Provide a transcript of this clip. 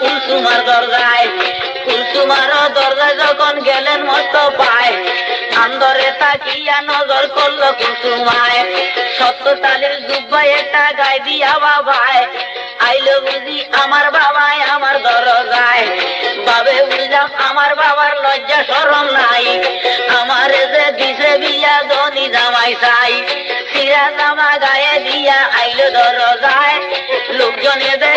কুলসুমার দরজায়, কুলসুমার দরজায় যখন গেলেন মস্ত পায়, আন্দরে তাকিয়া নজর করলো কুলসুমায়, সত্য তালের জুব্বায় একটা গায়ে দিয়া বাবায়, আইলো বুঝি আমার বাবাই আমার দরজায়, বাবে বুঝলাম আমার বাবার লজ্জা শরম নাই, আমারে যে দিছে বিয়া ধনী জামাই চাই, সিরা জামা গায়ে দিয়া আইলো দরজায়, লোকজনে যে